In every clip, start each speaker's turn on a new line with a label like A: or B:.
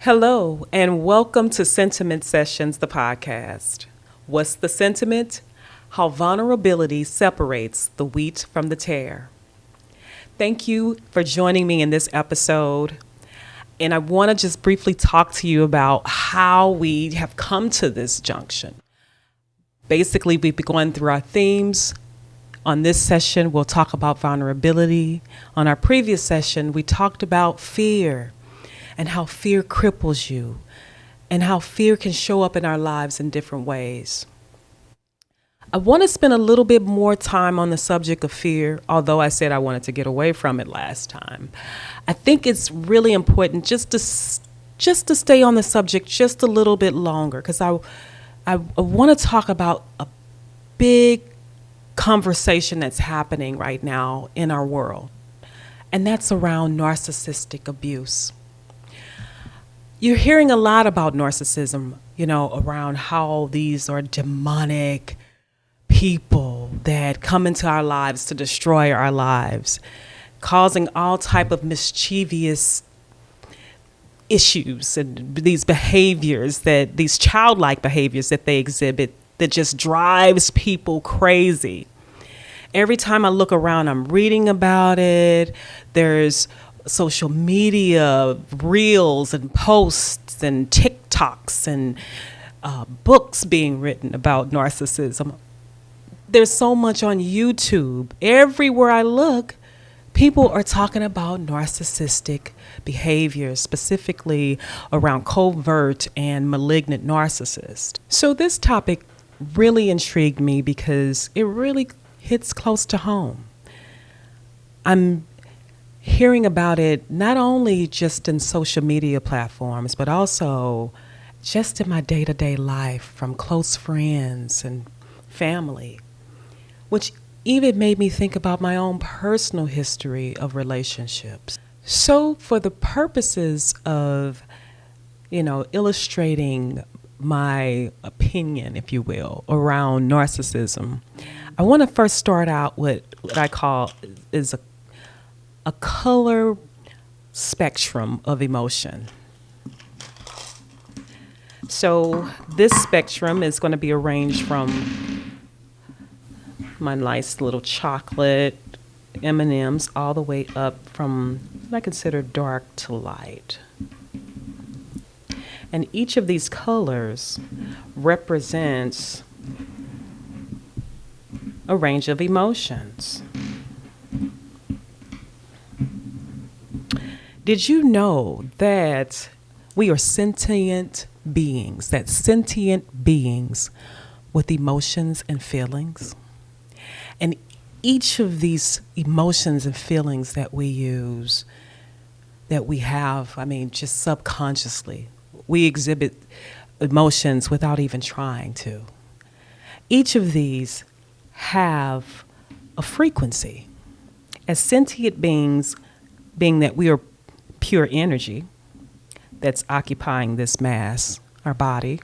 A: Hello, and welcome to Sentiment Sessions, the podcast. What's the sentiment? How vulnerability separates the wheat from the tare. Thank you for joining me in this episode. And I want to just briefly talk to you about how we have come to this junction. Basically, we've been going through our themes. On this session, we'll talk about vulnerability. On our previous session, we talked about fear and how fear cripples you and how fear can show up in our lives in different ways. I want to spend a little bit more time on the subject of fear, although I said I wanted to get away from it last time. I think it's really important just to stay on the subject just a little bit longer, because I want to talk about a big conversation that's happening right now in our world, and that's around narcissistic abuse. You're hearing a lot about narcissism, around how these are demonic people that come into our lives to destroy our lives, causing all type of mischievous issues and these childlike behaviors that they exhibit that just drives people crazy. Every time I look around, I'm reading about it. There's social media reels and posts and TikToks and books being written about narcissism. There's so much on YouTube. Everywhere I look, people are talking about narcissistic behavior, specifically around covert and malignant narcissists. So this topic really intrigued me because it really hits close to home. I'm hearing about it not only just in social media platforms, but also just in my day-to-day life from close friends and family, which even made me think about my own personal history of relationships. So for the purposes of, illustrating my opinion, if you will, around narcissism, I want to first start out with what I call is a color spectrum of emotion. So this spectrum is going to be arranged from my nice little chocolate M&Ms all the way up from what I consider dark to light. And each of these colors represents a range of emotions. Did you know that we are sentient beings, with emotions and feelings? And each of these emotions and feelings that we use, that we have, just subconsciously, we exhibit emotions without even trying to. Each of these have a frequency. As sentient beings, being that we are pure energy that's occupying this mass, our body,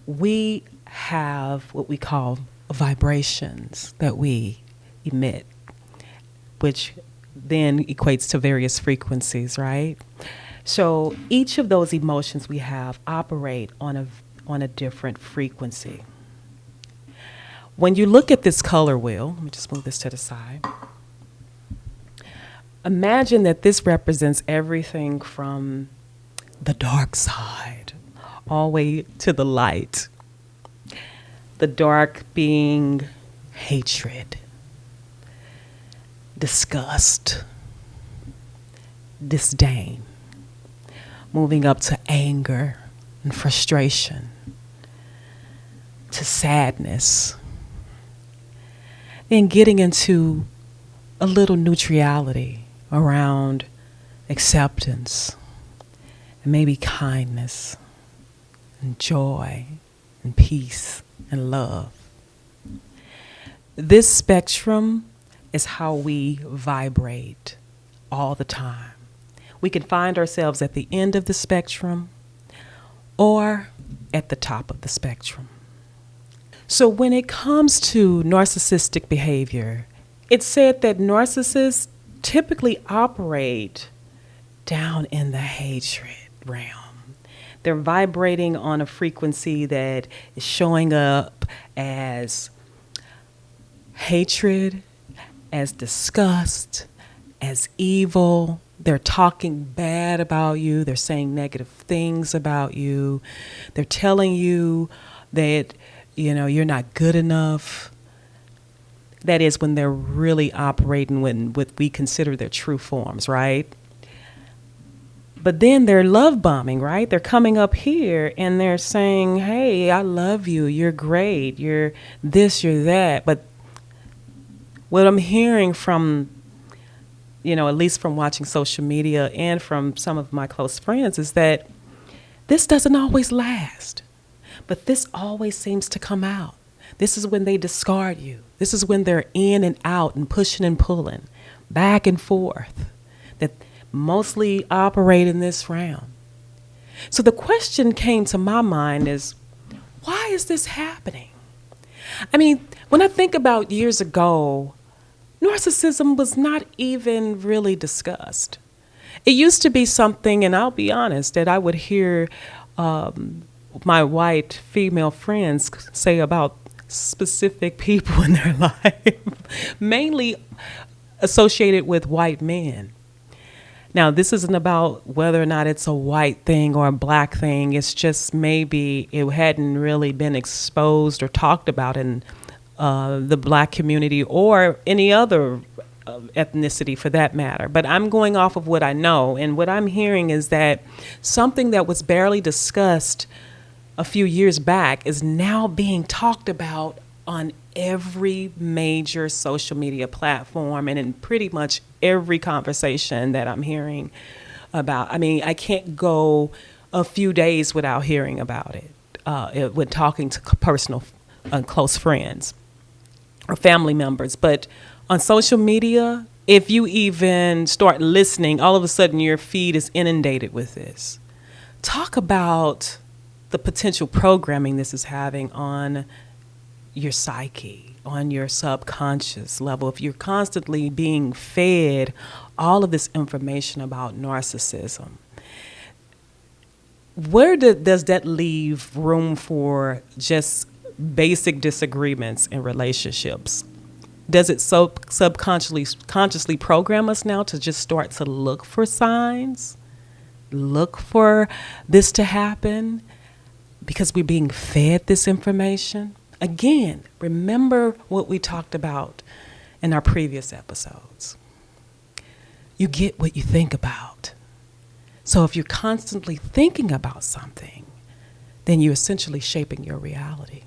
A: we have what we call vibrations that we emit, which then equates to various frequencies, right? So each of those emotions we have operate on a different frequency. When you look at this color wheel, let me just move this to the side. Imagine that this represents everything from the dark side all the way to the light. The dark being hatred, disgust, disdain, moving up to anger and frustration, to sadness, then getting into a little neutrality around acceptance and maybe kindness and joy and peace and love. This spectrum is how we vibrate all the time. We can find ourselves at the end of the spectrum or at the top of the spectrum. So when it comes to narcissistic behavior, it's said that narcissists typically operate down in the hatred realm. They're vibrating on a frequency that is showing up as hatred, as disgust, as evil. They're talking bad about you. They're saying negative things about you. They're telling you that, you're not good enough. That is when they're really operating when what we consider their true forms, right? But then they're love bombing, right? They're coming up here and they're saying, hey, I love you. You're great. You're this, you're that. But what I'm hearing from, at least from watching social media and from some of my close friends, is that this doesn't always last. But this always seems to come out. This is when they discard you. This is when they're in and out and pushing and pulling, back and forth, that mostly operate in this realm. So the question came to my mind is, why is this happening? I mean, when I think about years ago, narcissism was not even really discussed. It used to be something, and I'll be honest, that I would hear my white female friends say about specific people in their life, mainly associated with white men. Now, this isn't about whether or not it's a white thing or a black thing. It's just maybe it hadn't really been exposed or talked about in the black community or any other ethnicity for that matter. But I'm going off of what I know. And what I'm hearing is that something that was barely discussed a few years back is now being talked about on every major social media platform and in pretty much every conversation that I'm hearing about. I mean, I can't go a few days without hearing about it when talking to personal close friends or family members. But on social media, if you even start listening, all of a sudden your feed is inundated with this. Talk about the potential programming this is having on your psyche, on your subconscious level. If you're constantly being fed all of this information about narcissism, where does that leave room for just basic disagreements in relationships? Does it consciously program us now to just start to look for signs, look for this to happen because we're being fed this information? Again, remember what we talked about in our previous episodes. You get what you think about. So if you're constantly thinking about something, then you're essentially shaping your reality.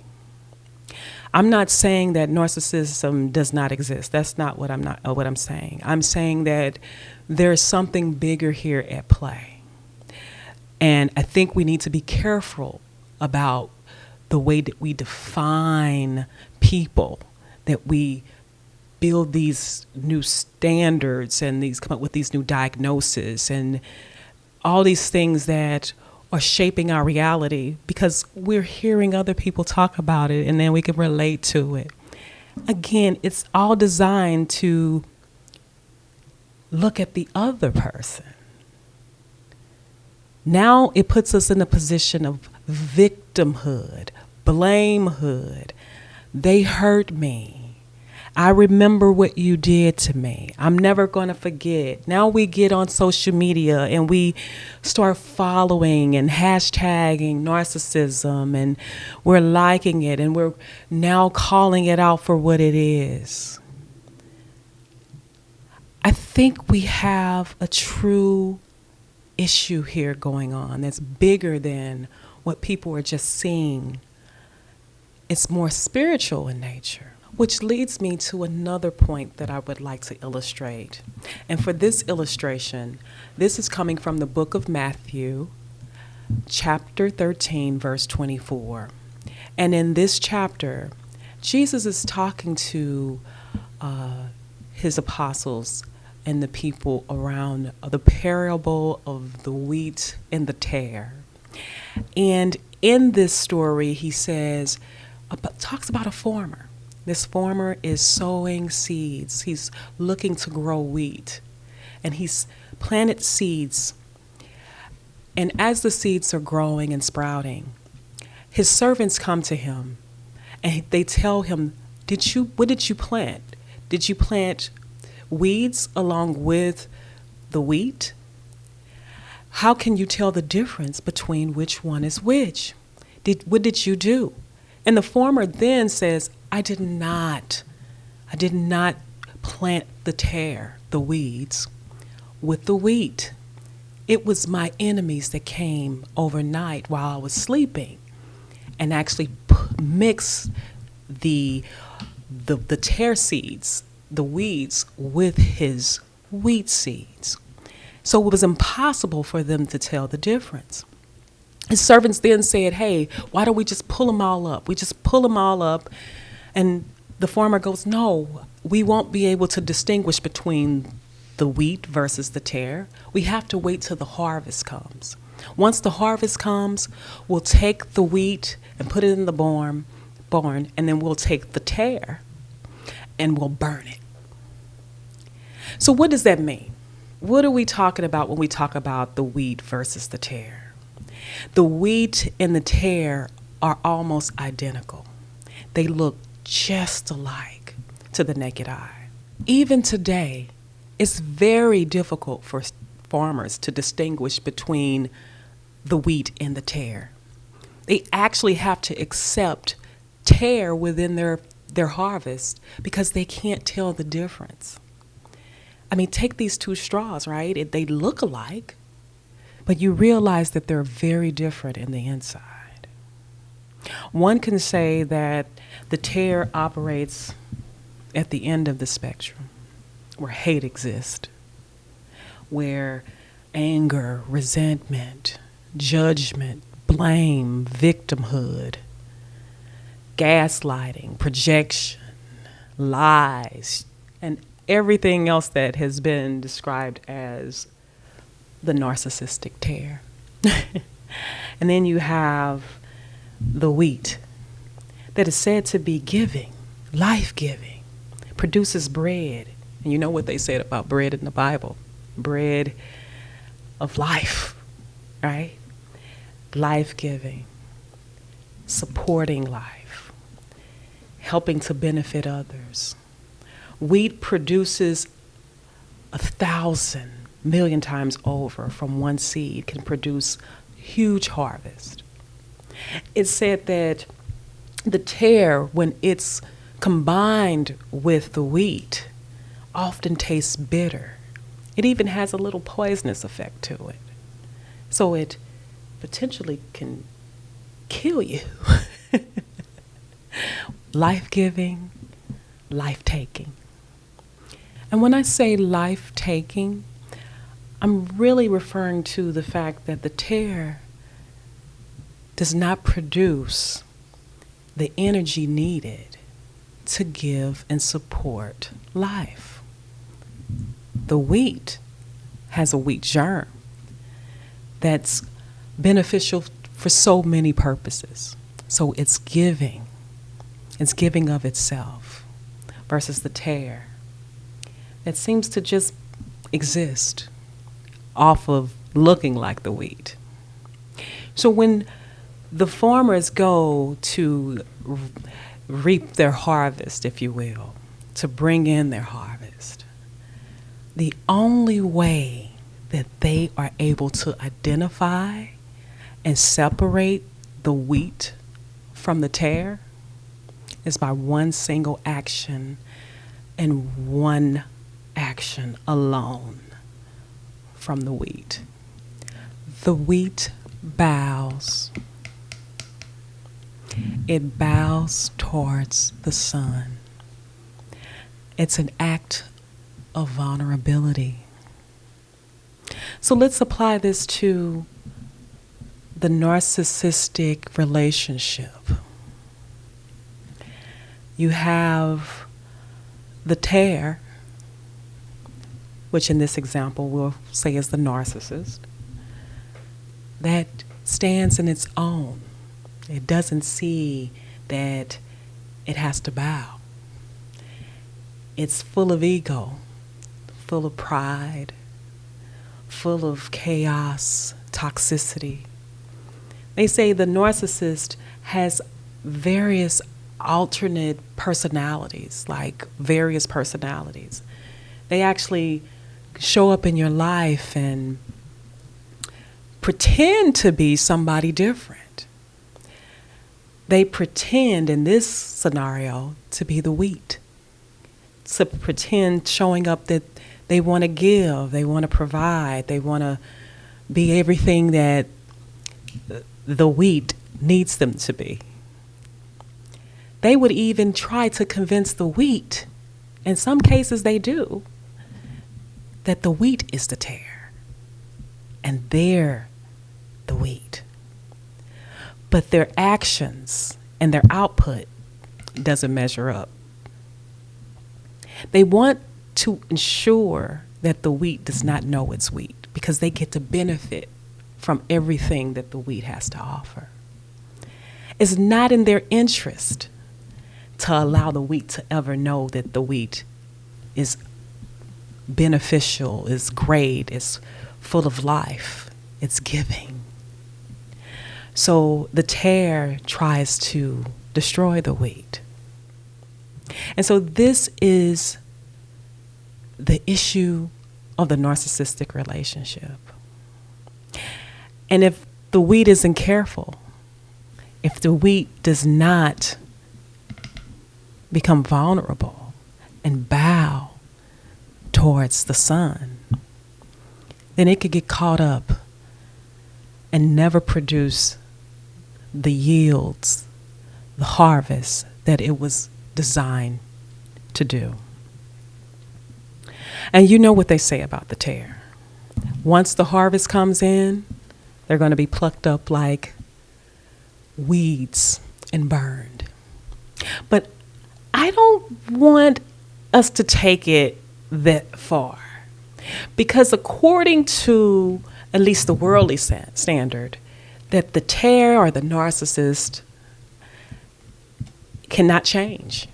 A: I'm not saying that narcissism does not exist. That's not what I'm saying. I'm saying that there's something bigger here at play. And I think we need to be careful about the way that we define people, that we build these new standards and come up with these new diagnoses and all these things that are shaping our reality because we're hearing other people talk about it and then we can relate to it. Again, it's all designed to look at the other person. Now it puts us in a position of victimhood, blamehood. They hurt me. I remember what you did to me. I'm never going to forget. Now we get on social media and we start following and hashtagging narcissism and we're liking it and we're now calling it out for what it is. I think we have a true issue here going on that's bigger than what people are just seeing. It's more spiritual in nature, which leads me to another point that I would like to illustrate. And for this illustration, this is coming from the book of Matthew, chapter 13, verse 24. And in this chapter, Jesus is talking to his apostles and the people around the parable of the wheat and the tare. And in this story, he talks about a farmer. This farmer is sowing seeds. He's looking to grow wheat. and he's planted seeds. And as the seeds are growing and sprouting, his servants come to him and they tell him, what did you plant? Did you plant weeds along with the wheat? How can you tell the difference between which one is which? What did you do? And the farmer then says, I did not plant the tare, the weeds, with the wheat. It was my enemies that came overnight while I was sleeping and actually mixed the tare seeds, the weeds, with his wheat seeds. So it was impossible for them to tell the difference. His servants then said, hey, why don't we just pull them all up? We just pull them all up. And the farmer goes, no, we won't be able to distinguish between the wheat versus the tare. We have to wait till the harvest comes. Once the harvest comes, we'll take the wheat and put it in the barn, and then we'll take the tare and we'll burn it. So what does that mean? What are we talking about when we talk about the wheat versus the tare? The wheat and the tare are almost identical. They look just alike to the naked eye. Even today, it's very difficult for farmers to distinguish between the wheat and the tare. They actually have to accept tare within their harvest because they can't tell the difference. I mean, take these two straws, right? They look alike, but you realize that they're very different in the inside. One can say that the tare operates at the end of the spectrum, where hate exists, where anger, resentment, judgment, blame, victimhood, gaslighting, projection, lies, and everything else that has been described as the narcissistic tare. And then you have the wheat that is said to be giving, life-giving, produces bread. And you know what they said about bread in the Bible? Bread of life, right? Life-giving, supporting life, helping to benefit others. Wheat produces 1,000 million times over from one seed, can produce huge harvest. It's said that the tare, when it's combined with the wheat, often tastes bitter. It even has a little poisonous effect to it. So it potentially can kill you. Life-giving, life-taking. And when I say life-taking, I'm really referring to the fact that the tare does not produce the energy needed to give and support life. The wheat has a wheat germ that's beneficial for so many purposes. So it's giving of itself, versus the tare that seems to just exist off of looking like the wheat. So when the farmers go to reap their harvest, if you will, to bring in their harvest, the only way that they are able to identify and separate the wheat from the tare is by one single action, and one action alone from the wheat. The wheat bows. It bows towards the sun. It's an act of vulnerability. So let's apply this to the narcissistic relationship. You have the tare, which in this example we'll say is the narcissist, that stands in its own. It doesn't see that it has to bow. It's full of ego, full of pride, full of chaos, toxicity. They say the narcissist has various alternate personalities, like various personalities. They actually show up in your life and pretend to be somebody different. They pretend in this scenario to be the wheat, to pretend showing up that they want to give, they want to provide, they want to be everything that the wheat needs them to be. They would even try to convince the wheat, in some cases they do, that the wheat is the tare and they're the wheat. But their actions and their output doesn't measure up. They want to ensure that the wheat does not know it's wheat because they get to benefit from everything that the wheat has to offer. It's not in their interest to allow the wheat to ever know that the wheat is beneficial, is great, is full of life, it's giving. So the tare tries to destroy the wheat. And so this is the issue of the narcissistic relationship. And if the wheat isn't careful, if the wheat does not become vulnerable and bow towards the sun, then it could get caught up and never produce the yields, the harvest that it was designed to do. And you know what they say about the tare. Once the harvest comes in, they're going to be plucked up like weeds and burned. But I don't want us to take it that far, because according to at least the worldly standard, that the tare or the narcissist cannot change.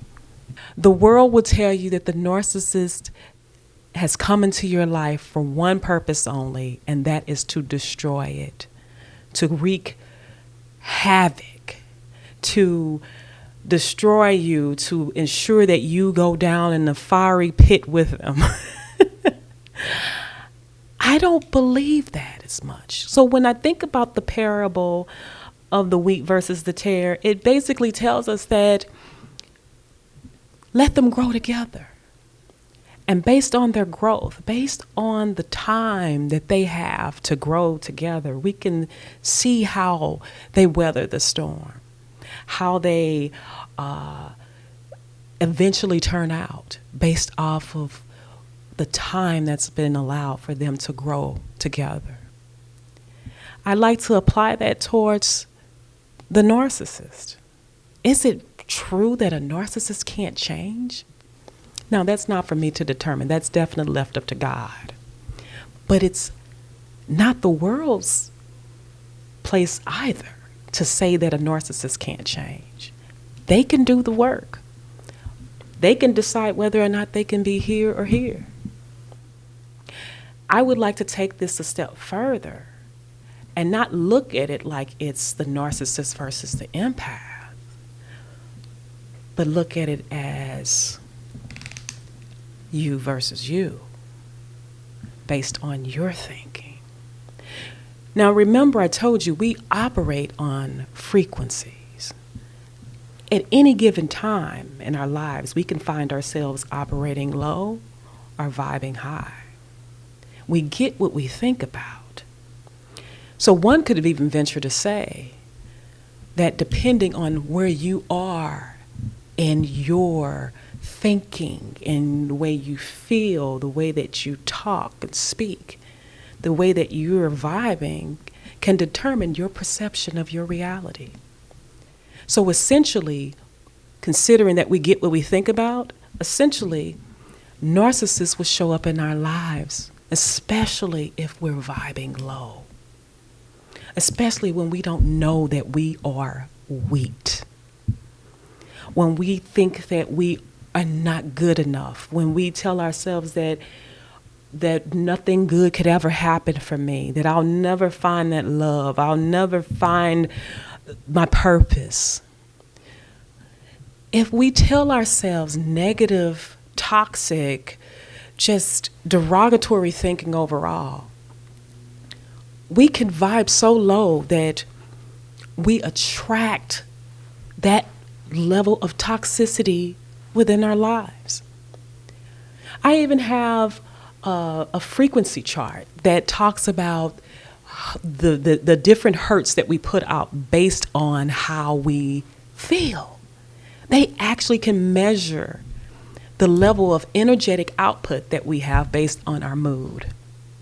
A: The world will tell you that the narcissist has come into your life for one purpose only, and that is to destroy it, to wreak havoc, to destroy you, to ensure that you go down in the fiery pit with them. I don't believe that as much. So when I think about the parable of the wheat versus the tare, it basically tells us that let them grow together. And based on their growth, based on the time that they have to grow together, we can see how they weather the storm, how they eventually turn out based off of the time that's been allowed for them to grow together. I like to apply that towards the narcissist. Is it true that a narcissist can't change? Now, that's not for me to determine. That's definitely left up to God. But it's not the world's place either to say that a narcissist can't change. They can do the work. They can decide whether or not they can be here or here. I would like to take this a step further and not look at it like it's the narcissist versus the empath, but look at it as you versus you, based on your thinking. Now, remember, I told you we operate on frequencies. At any given time in our lives, we can find ourselves operating low or vibing high. We get what we think about. So one could have even ventured to say that depending on where you are in your thinking, in the way you feel, the way that you talk and speak, the way that you're vibing can determine your perception of your reality. So essentially, considering that we get what we think about, essentially, narcissists will show up in our lives, especially if we're vibing low, especially when we don't know that we are wheat, when we think that we are not good enough, when we tell ourselves that that nothing good could ever happen for me, that I'll never find that love, I'll never find my purpose. If we tell ourselves negative, toxic, just derogatory thinking overall, we can vibe so low that we attract that level of toxicity within our lives. I even have a frequency chart that talks about the different hurts that we put out based on how we feel. They actually can measure the level of energetic output that we have based on our mood.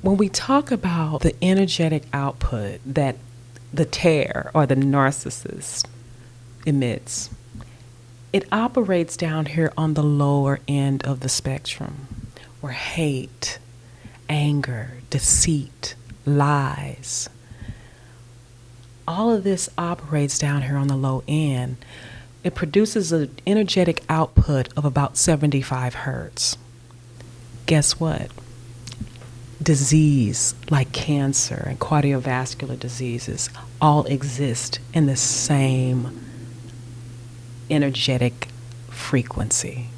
A: When we talk about the energetic output that the tear or the narcissist emits, it operates down here on the lower end of the spectrum, where hate, anger, deceit, lies, all of this operates down here on the low end. It produces an energetic output of about 75 hertz. Guess what? Disease like cancer and cardiovascular diseases all exist in the same energetic frequency.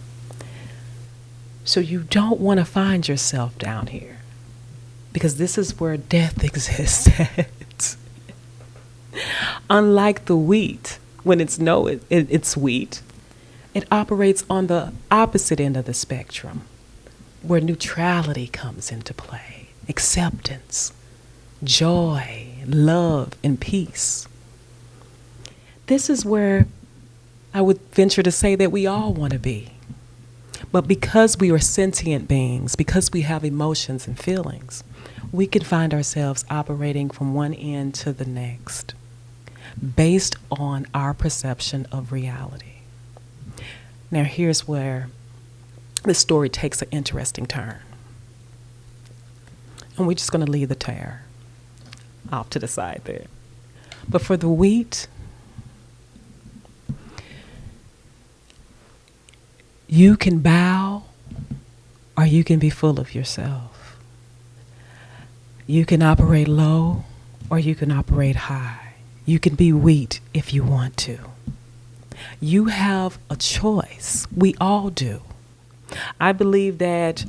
A: So you don't want to find yourself down here, because this is where death exists. Unlike the wheat, when it's wheat, it operates on the opposite end of the spectrum, where neutrality comes into play, acceptance, joy, love, and peace. This is where I would venture to say that we all want to be. But because we are sentient beings, because we have emotions and feelings, we can find ourselves operating from one end to the next based on our perception of reality. Now, here's where the story takes an interesting turn. And we're just going to leave the tear off to the side there. But for the wheat, you can bow or you can be full of yourself. You can operate low or you can operate high. You can be wheat if you want to. You have a choice. We all do. I believe that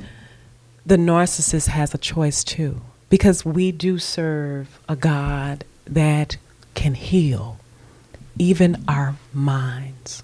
A: the narcissist has a choice too, because we do serve a God that can heal even our minds.